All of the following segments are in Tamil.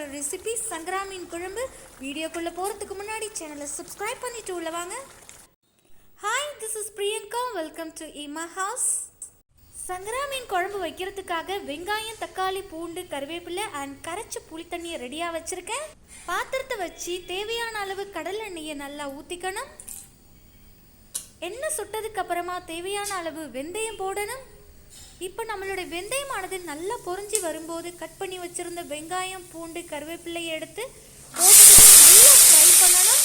போகிற ரெசிபி சங்கரா மீன் குழம்பு. வீடியோக்குள்ளே போகிறதுக்கு முன்னாடி சேனலை சப்ஸ்கிரைப் பண்ணிட்டு உள்ள வாங்க. Hi, this is Priyanka. Welcome to இமா ஹவுஸ். சங்கரா மீன் குழம்பு வைக்கிறதுக்காக வெங்காயம், தக்காளி, பூண்டு, கருவேப்பிலை அண்ட் கரைச்சி புளி தண்ணியை ரெடியாக வச்சுருக்கேன். பாத்திரத்தை வச்சு தேவையான அளவு கடல் எண்ணெயை நல்லா ஊற்றிக்கணும். எண்ணெய் சுட்டதுக்கு அப்புறமா தேவையான அளவு வெந்தயம் போடணும். இப்போ நம்மளுடைய வெந்தயமானது நல்லா பொரிஞ்சு வரும்போது கட் பண்ணி வச்சுருந்த வெங்காயம், பூண்டு, கருவேப்பிலையை எடுத்து போட்டுக்கிட்டு நல்லா ஃப்ரை பண்ணணும்.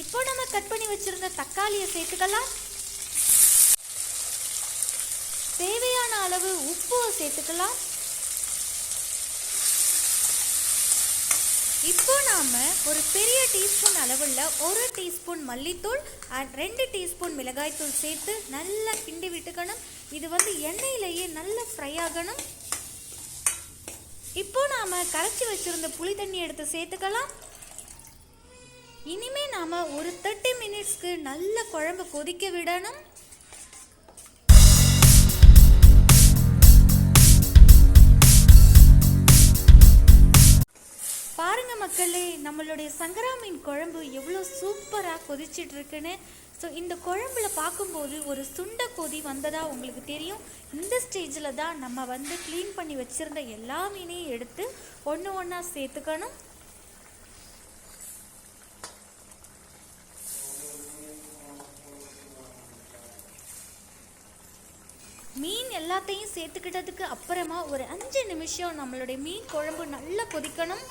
இப்போ நம்ம கட் பண்ணி வச்சுருந்த தக்காளியை சேர்த்துக்கலாம். தேவையான அளவு உப்பு சேர்த்துக்கலாம். இப்போ நாம ஒரு பெரிய டீஸ்பூன் அளவுள்ள 1 டீஸ்பூன் மல்லித்தூள் அண்ட் 2 டீஸ்பூன் மிளகாய்த்தூள் சேர்த்து நல்லா கிண்டி விட்டுக்கணும். இது எண்ணெயிலேயே நல்லா ஃப்ரை ஆகணும். இப்போ நாம கரைச்சி வச்சிருந்த புளி தண்ணி எடுத்து சேர்த்துக்கலாம். இனிமே நாம ஒரு 30 மினிட்ஸ்க்கு நல்ல குழம்பு கொதிக்க விடணும். பாருங்க மக்களே, நம்மளுடைய சங்கரா மீன் குழம்பு எவ்வளோ சூப்பராக கொதிச்சிட்டு இருக்குன்னு. ஸோ இந்த குழம்புல பார்க்கும்போது ஒரு சுண்ட கொதி வந்ததாக உங்களுக்கு தெரியும். இந்த ஸ்டேஜில் தான் நம்ம க்ளீன் பண்ணி வச்சுருந்த எல்லா மீனையும் எடுத்து ஒன்று ஒன்றா சேர்த்துக்கணும். மீன் எல்லாத்தையும் சேர்த்துக்கிட்டதுக்கு அப்புறமா ஒரு 5 நிமிஷம் நம்மளுடைய மீன் குழம்பு நல்லா கொதிக்கணும்.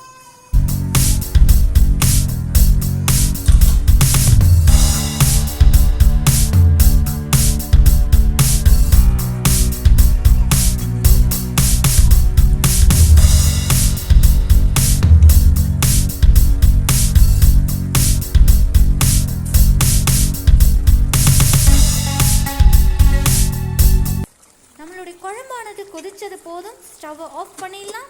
நம்மளுடைய குழம்பானது கொதிச்சது போதும், ஸ்டவ்வை ஆஃப் பண்ணிடலாம்.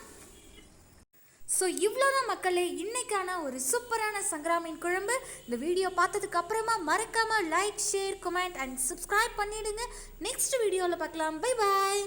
ஸோ இவ்வளோதான் மக்களே இன்னைக்கான ஒரு சூப்பரான சங்கரா மீன் குழம்பு. இந்த வீடியோ பார்த்ததுக்கு அப்புறமா மறக்காம like, share, comment and subscribe பண்ணிடுங்க. நெக்ஸ்ட் வீடியோவில் பார்க்கலாம். Bye bye.